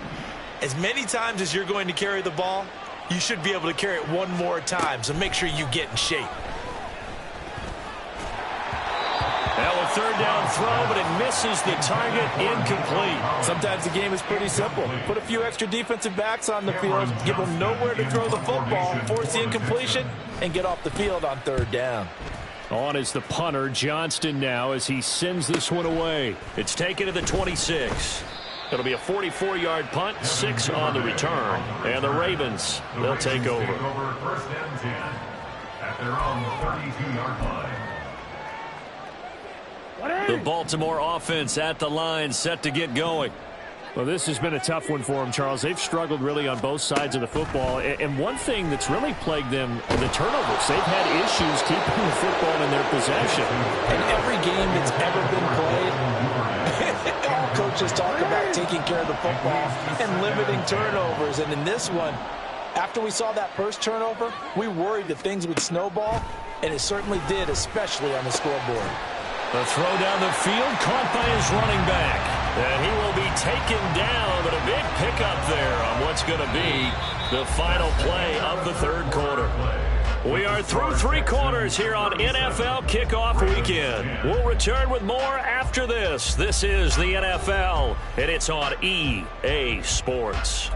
as many times as you're going to carry the ball, you should be able to carry it one more time, so make sure you get in shape. Now a third down throw, but it misses the target, incomplete. Sometimes the game is pretty simple. Put a few extra defensive backs on the field, give them nowhere to throw the football, force the incompletion, and get off the field on third down. On is the punter, Johnston now, as he sends this one away. It's taken to the 26. It'll be a 44-yard punt, 6 on the return. And the Ravens, they'll take over. First and 10 at their own 32-yard line. The Baltimore offense at the line, set to get going. Well, this has been a tough one for them, Charles. They've struggled really on both sides of the football. And one thing that's really plagued them, the turnovers. They've had issues keeping the football in their possession. In every game that's ever been played, all coaches talk about taking care of the football and limiting turnovers. And in this one, after we saw that first turnover, we worried that things would snowball, and it certainly did, especially on the scoreboard. The throw down the field, caught by his running back. And he will be taken down, but a big pickup there on what's going to be the final play of the third quarter. We are through 3 quarters here on NFL Kickoff Weekend. We'll return with more after this. This is the NFL, and it's on EA Sports.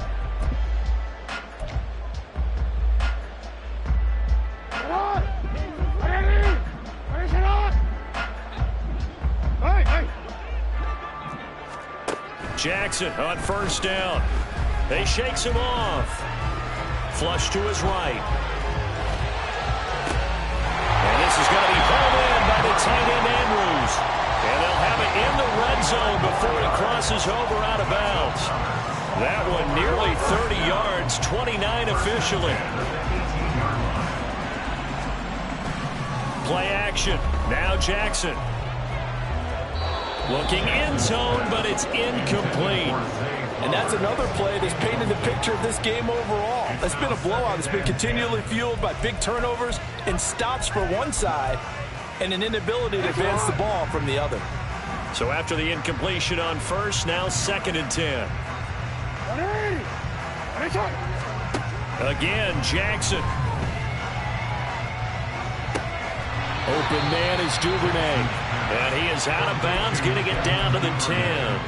Jackson on first down. They shakes him off. Flush to his right. And this is going to be hauled in by the tight end Andrews. And they'll have it in the red zone before he crosses over out of bounds. That one nearly 30 yards, 29 officially. Play action. Now Jackson. Looking end zone, but it's incomplete. And that's another play that's painted the picture of this game overall. It's been a blowout. It's been continually fueled by big turnovers and stops for one side and an inability to advance the ball from the other. So after the incompletion on first, now 2nd and 10. Again, Jackson. Open man is Duvernay. And he is out of bounds, getting it down to the 10.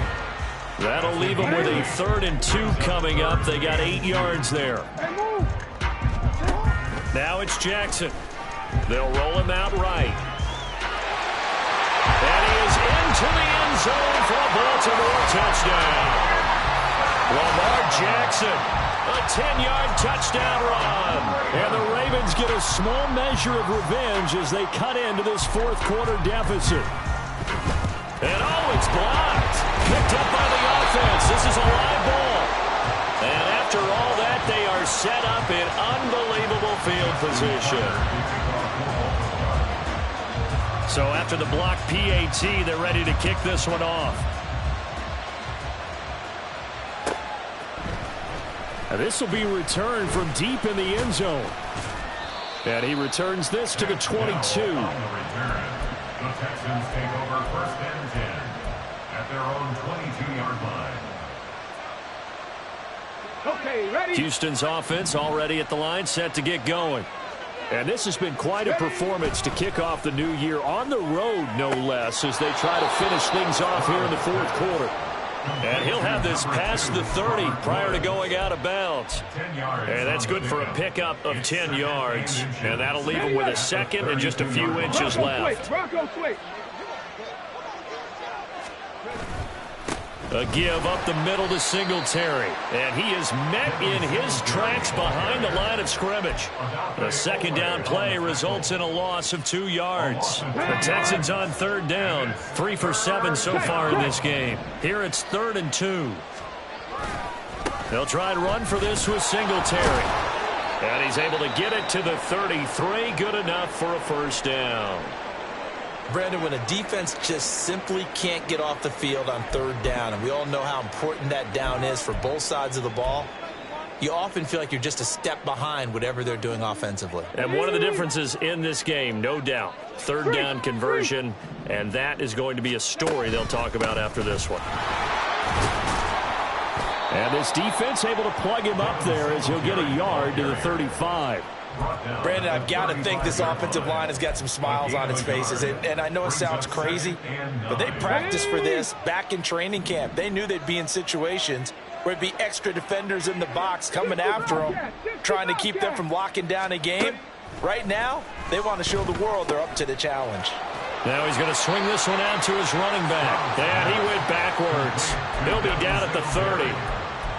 That'll leave them with a 3rd and 2 coming up. They got 8 yards there. Now it's Jackson. They'll roll him out right. And he is into the end zone for a Baltimore touchdown. Lamar Jackson, a 10-yard touchdown run. And the Ravens get a small measure of revenge as they cut into this 4th quarter deficit. And oh, it's blocked. Picked up by the offense. This is a live ball. And after all that, they are set up in unbelievable field position. So after the block PAT, they're ready to kick this one off. Now this will be returned from deep in the end zone. And he returns this to the 22. The Texans take over 1st and 10 at their own 22-yard line. Okay, ready? Houston's offense already at the line, set to get going. And this has been quite a performance to kick off the new year on the road, no less, as they try to finish things off here in the 4th quarter. And he'll have this past the 30 prior to going out of bounds. And that's good for a pickup of 10 yards. And that'll leave him with a 2nd and just a few inches left. A give up the middle to Singletary. And he is met in his tracks behind the line of scrimmage. The 2nd down play results in a loss of 2 yards. The Texans on 3rd down. 3 for 7 so far in this game. Here it's 3rd and 2. They'll try and run for this with Singletary. And he's able to get it to the 33. Good enough for a first down. Brandon, when a defense just simply can't get off the field on third down, and we all know how important that down is for both sides of the ball, you often feel like you're just a step behind whatever they're doing offensively. And one of the differences in this game, no doubt, third down conversion, and that is going to be a story they'll talk about after this one. And this defense able to plug him up there as he'll get a yard to the 35. Brandon, I've got to think this offensive line has got some smiles on its faces. And I know it sounds crazy, but they practiced for this back in training camp. They knew they'd be in situations where it'd be extra defenders in the box coming after them, trying to keep them from locking down a game. Right now, they want to show the world they're up to the challenge. Now he's going to swing this one out to his running back. And he went backwards. He'll be down at the 30.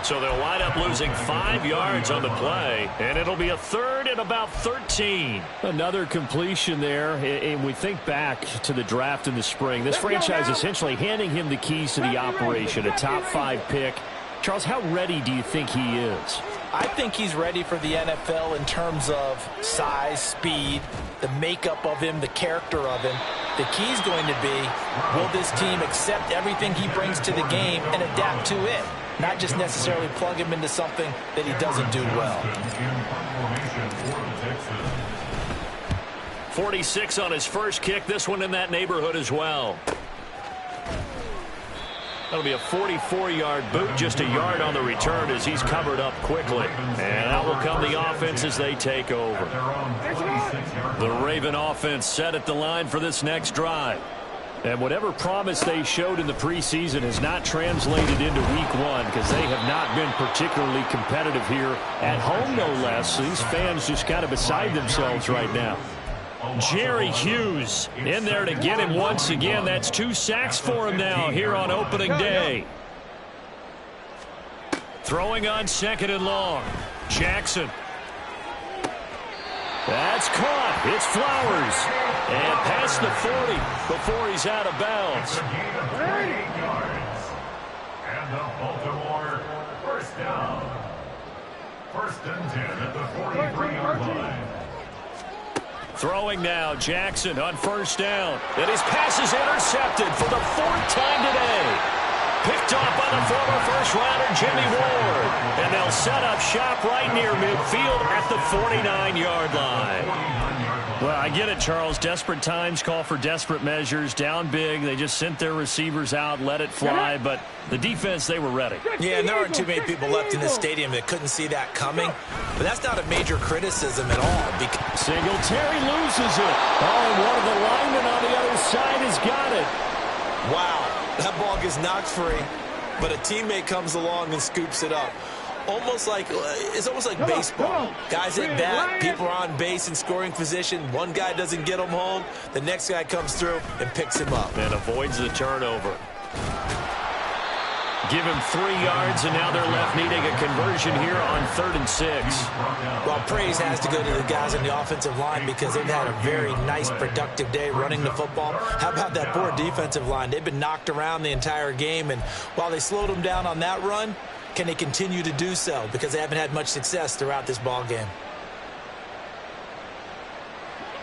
So they'll wind up losing 5 yards on the play, and it'll be a third and about 13. Another completion there, and we think back to the draft in the spring. This franchise essentially handing him the keys to the operation, a top 5 pick. Charles, how ready do you think he is? I think he's ready for the NFL in terms of size, speed, the makeup of him, the character of him. The key's going to be, will this team accept everything he brings to the game and adapt to it? Not just necessarily plug him into something that he doesn't do well. 46 on his first kick. This one in that neighborhood as well. That'll be a 44-yard boot, just a yard on the return as he's covered up quickly. And out will come the offense as they take over. The Raven offense set at the line for this next drive. And whatever promise they showed in the preseason has not translated into week 1 because they have not been particularly competitive here at home, no less. So these fans just kind of beside themselves right now. Jerry Hughes in there to get him once again. That's 2 sacks for him now here on opening day. Throwing on second and long. Jackson. That's caught. It's Flowers. And past the 40 before he's out of bounds. And the Baltimore first down. First and 10 at the 43-yard line. Throwing now, Jackson on first down. And his pass is intercepted for the 4th time today. Picked off by the former first-rounder Jimmy Ward. And they'll set up shop right near midfield at the 49-yard line. Well, I get it, Charles. Desperate times call for desperate measures. Down big. They just sent their receivers out, let it fly. But the defense, they were ready. Yeah, and there aren't too many people left in this stadium that couldn't see that coming. But that's not a major criticism at all. Singletary loses it. Oh, and one of the linemen on the other side has got it. Wow, that ball gets knocked free, but a teammate comes along and scoops it up. It's almost like baseball. Guys at bat, people are on base in scoring position. One guy doesn't get him home. The next guy comes through and picks him up. And avoids the turnover. Give him 3 yards, and now they're left needing a conversion here on 3rd and 6. Well, praise has to go to the guys on the offensive line because they've had a very nice, productive day running the football. How about that poor defensive line? They've been knocked around the entire game, and while they slowed them down on that run, can they continue to do so? Because they haven't had much success throughout this ball game.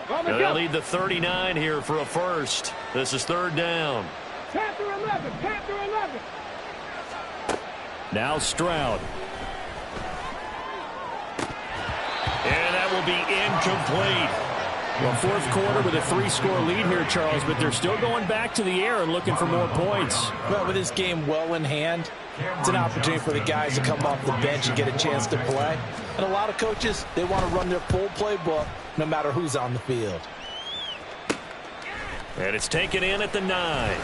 They'll need the 39 here for a first. This is 3rd down. 10 through 11, 10 through 11. Now Stroud. And that will be incomplete. Well, 4th quarter with a 3-score lead here, Charles, but they're still going back to the air and looking for more points. Well, with this game well in hand, it's an opportunity for the guys to come off the bench and get a chance to play. And a lot of coaches, they want to run their full playbook no matter who's on the field. And it's taken in at the 9.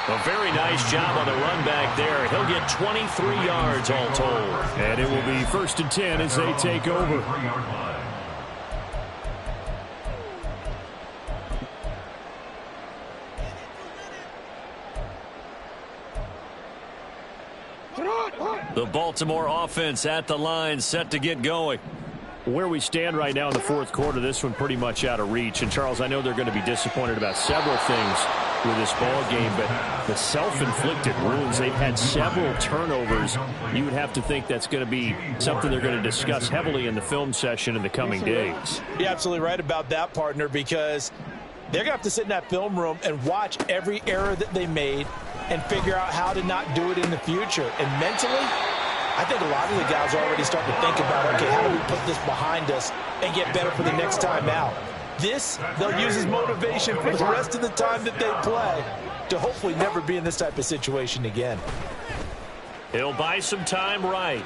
A very nice job on the run back there. He'll get 23 yards all told. And it will be 1st and 10 as they take over. The Baltimore offense at the line, set to get going. Where we stand right now in the 4th quarter, this one pretty much out of reach. And, Charles, I know they're going to be disappointed about several things. with this ball game, but the self-inflicted wounds, they've had several turnovers. You would have to think that's going to be something they're going to discuss heavily in the film session in the coming days. You're absolutely right about that, partner, because they're going to have to sit in that film room and watch every error that they made and figure out how to not do it in the future. And mentally, I think a lot of the guys are already starting to think about, okay, how do we put this behind us and get better for the next time out? This, they'll use as motivation for the rest of the time that they play to hopefully never be in this type of situation again. He'll buy some time right.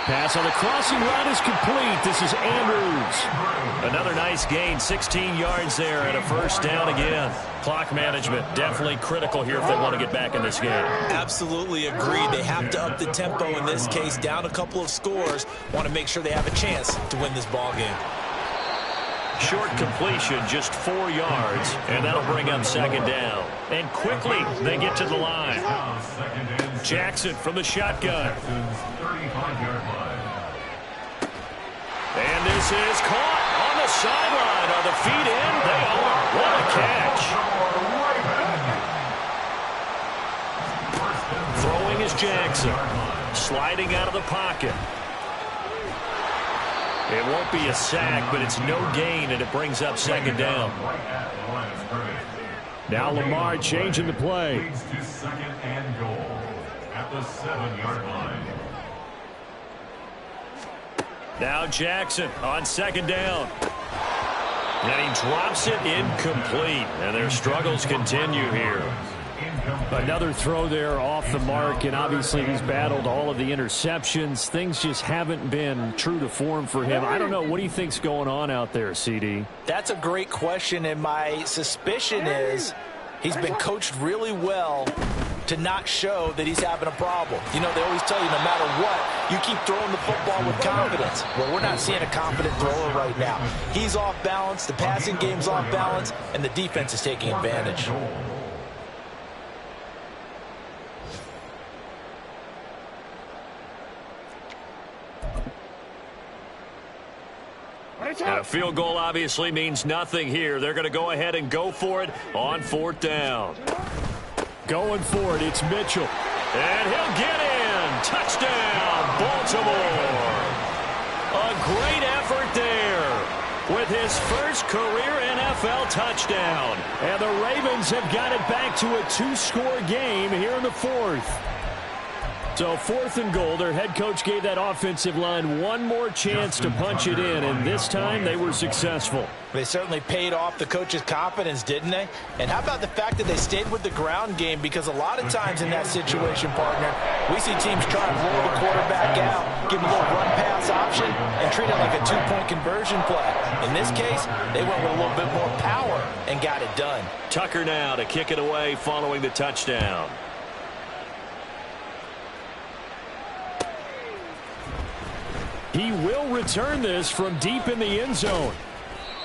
Pass on the crossing route is complete. This is Andrews. Another nice gain, 16 yards there and a first down again. Clock management definitely critical here if they want to get back in this game. Absolutely agreed. They have to up the tempo in this case, down a couple of scores. Want to make sure they have a chance to win this ball game. Short completion, just 4 yards, and that'll bring up second down. And quickly, they get to the line. Jackson from the shotgun. And this is caught on the sideline. Are the feet in? They are. What a catch. Throwing is Jackson. Sliding out of the pocket. It won't be a sack, but it's no gain, and it brings up second down. Now Lamar changing the play. Leads to second and goal at the 7-yard line. Now Jackson on second down. And he drops it incomplete, and their struggles continue here. Another throw there off the mark, and obviously he's battled all of the interceptions. Things just haven't been true to form for him. I don't know. What do you think's going on out there, CD? That's a great question, and my suspicion is he's been coached really well to not show that he's having a problem. You know, they always tell you no matter what, you keep throwing the football with confidence. Well, we're not seeing a confident thrower right now. He's off balance, the passing game's off balance, and the defense is taking advantage. And a field goal obviously means nothing here. They're going to go ahead and go for it on fourth down. Going for it, it's Mitchell. And he'll get in. Touchdown, Baltimore. A great effort there with his first career NFL touchdown. And the Ravens have got it back to a 2-score game here in the fourth. So 4th and goal, their head coach gave that offensive line one more chance to punch it in, and this time they were successful. They certainly paid off the coach's confidence, didn't they? And how about the fact that they stayed with the ground game? Because a lot of times in that situation, partner, we see teams try to roll the quarterback out, give him a little run-pass option, and treat it like a 2-point conversion play. In this case, they went with a little bit more power and got it done. Tucker now to kick it away following the touchdown. He will return this from deep in the end zone.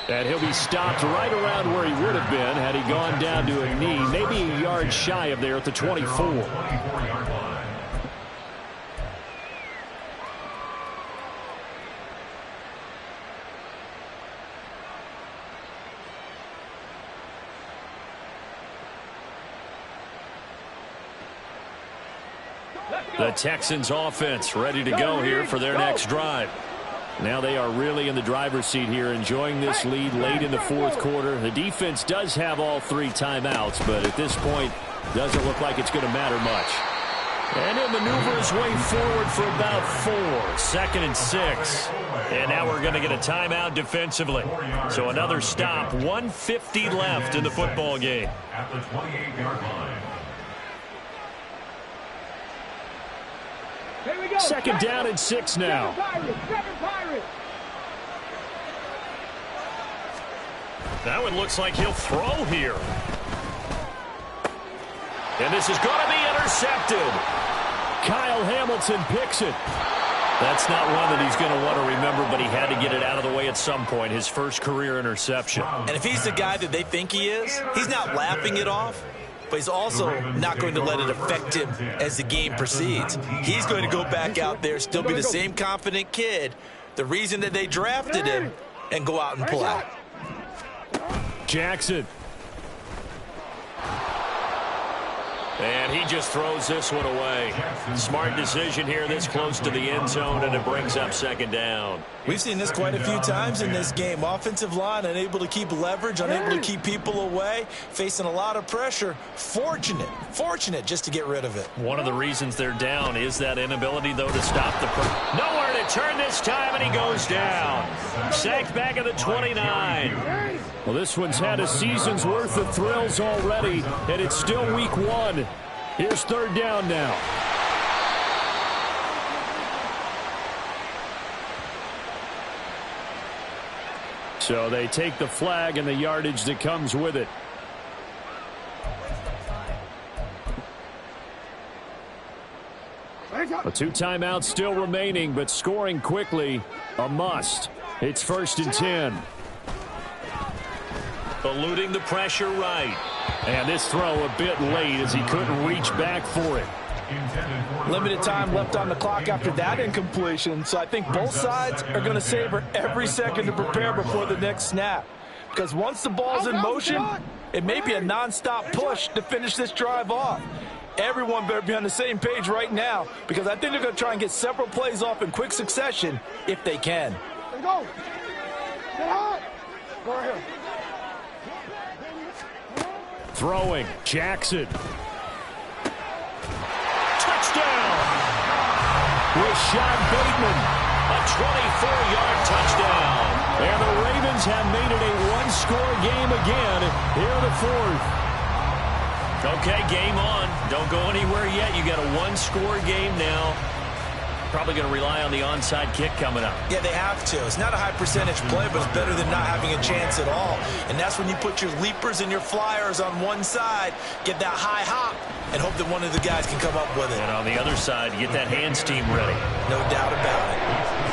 And he'll be stopped right around where he would have been had he gone down to a knee, maybe a yard shy of there at the 24. The Texans offense ready to go here for their next drive. Now they are really in the driver's seat here, enjoying this lead late in the fourth quarter. The defense does have all 3 timeouts, but at this point, doesn't look like it's going to matter much. And he'll maneuver his way forward for about 4. 2nd and 6. And now we're going to get a timeout defensively. So another stop. 1:50 left in the football game. At the 28-yard line. Second down and 6 now. That one looks like he'll throw here. And this is going to be intercepted. Kyle Hamilton picks it. That's not one that he's going to want to remember, but he had to get it out of the way at some point. His first career interception. And if he's the guy that they think he is, he's not laughing it off. But he's also not going to let it affect him as the game proceeds. He's going to go back out there, still be the same confident kid, the reason that they drafted him, and go out and play. Jackson. And he just throws this one away. Smart decision here this close to the end zone, and it brings up second down. We've seen this quite a few times in this game. Offensive line unable to keep leverage, unable to keep people away, facing a lot of pressure. Fortunate just to get rid of it. One of the reasons they're down is that inability, though, to stop the pressure. Nowhere to turn this time, and he goes down. Sacked back at the 29. Well, this one's had a season's worth of thrills already, and it's still week one. Here's third down now. So they take the flag and the yardage that comes with it. A 2 timeouts still remaining, but scoring quickly, a must. It's 1st and 10. Eluding the pressure right. And this throw a bit late as he couldn't reach back for it. Limited time left on the clock after that incompletion, so I think both sides are going to savor every second to prepare before the next snap. Because once the ball's in motion, it may be a nonstop push to finish this drive off. Everyone better be on the same page right now, because I think they're going to try and get several plays off in quick succession if they can. Let's go. Get hot. Go ahead. Throwing, Jackson. Touchdown! Rashad Bateman. A 24-yard touchdown. And the Ravens have made it a one-score game again here in the fourth. Okay, game on. Don't go anywhere yet. You got a one-score game now. Probably going to rely on the onside kick coming up. Yeah, they have to. It's not a high percentage play, but it's better than not having a chance at all. And that's when you put your leapers and your flyers on one side, get that high hop, and hope that one of the guys can come up with it. And on the other side, get that hands team ready. No doubt about it.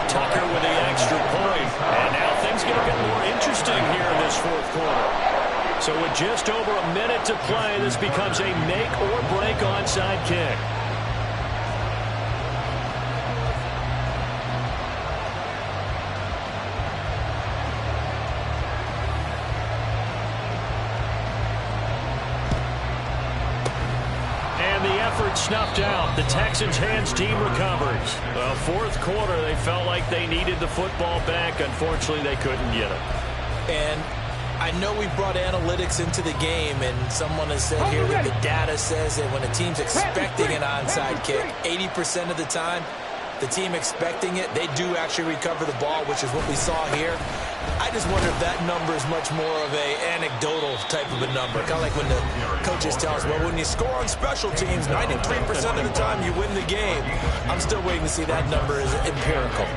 Tucker with the extra point. And now things going to get more interesting here in this fourth quarter. So with just over a minute to play, this becomes a make-or-break onside kick. Snuffed out. The Texans' hands team recovers. Well, fourth quarter, they felt like they needed the football back. Unfortunately, they couldn't get it. And I know we brought analytics into the game, and someone has said here that the data says that when a team's expecting an onside kick, 80% of the time, the team expecting it, they do actually recover the ball, which is what we saw here. I just wonder if that number is much more of a anecdotal type of a number. Kind of like when the coaches tell us, well, when you score on special teams, 93% of the time you win the game. I'm still waiting to see that number is empirical.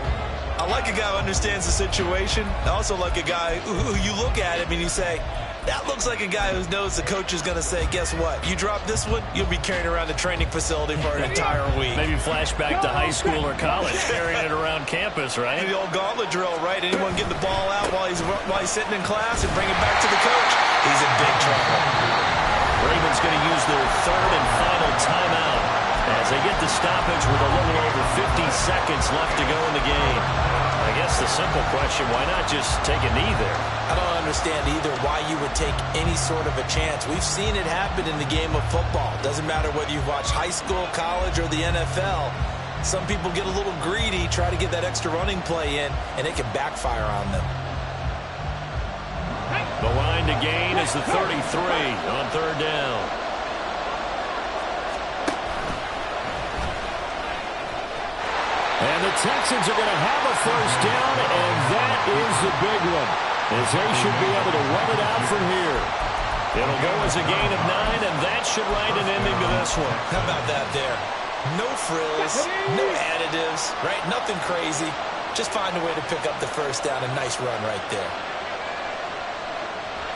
I like a guy who understands the situation. I also like a guy who you look at him and you say, that looks like a guy who knows the coach is going to say, guess what? You drop this one, you'll be carrying around the training facility for an entire week. Maybe flashback to high school or college, carrying it around campus, right? The old gauntlet drill, right? Anyone get the ball out while he's sitting in class and bring it back to the coach? He's in big trouble. Ravens going to use their third and final timeout as they get the stoppage with a little over 50 seconds left to go in the game. I guess the simple question, why not just take a knee there? I don't understand either why you would take any sort of a chance. We've seen it happen in the game of football. Doesn't matter whether you watch high school, college, or the NFL. Some people get a little greedy, try to get that extra running play in, and it can backfire on them. The line to gain is the 33 on third down. And the Texans are going to have a first down, and that is the big one, as they should be able to run it out from here. It'll go as a gain of 9, and that should write an ending to this one. How about that there? No frills, no additives, right? Nothing crazy. Just find a way to pick up the first down. A nice run right there.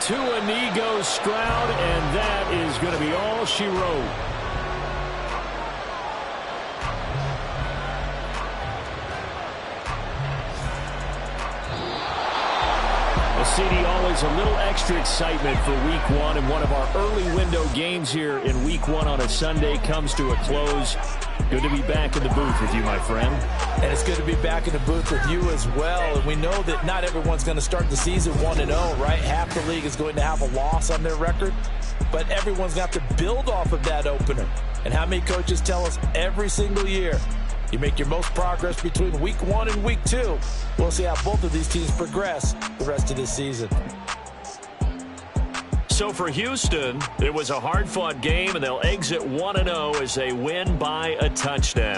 To a knee goes Stroud, and that is going to be all she wrote. CD, always a little extra excitement for week one, and one of our early window games here in week one on a Sunday comes to a close. Good to be back in the booth with you, my friend. And it's good to be back in the booth with you as well. And we know that not everyone's going to start the season 1-0, right? Half the league is going to have a loss on their record. but everyone's got to build off of that opener. And how many coaches tell us every single year, you make your most progress between week 1 and week 2. We'll see how both of these teams progress the rest of this season. So for Houston, it was a hard-fought game, and they'll exit 1-0 as they win by a touchdown.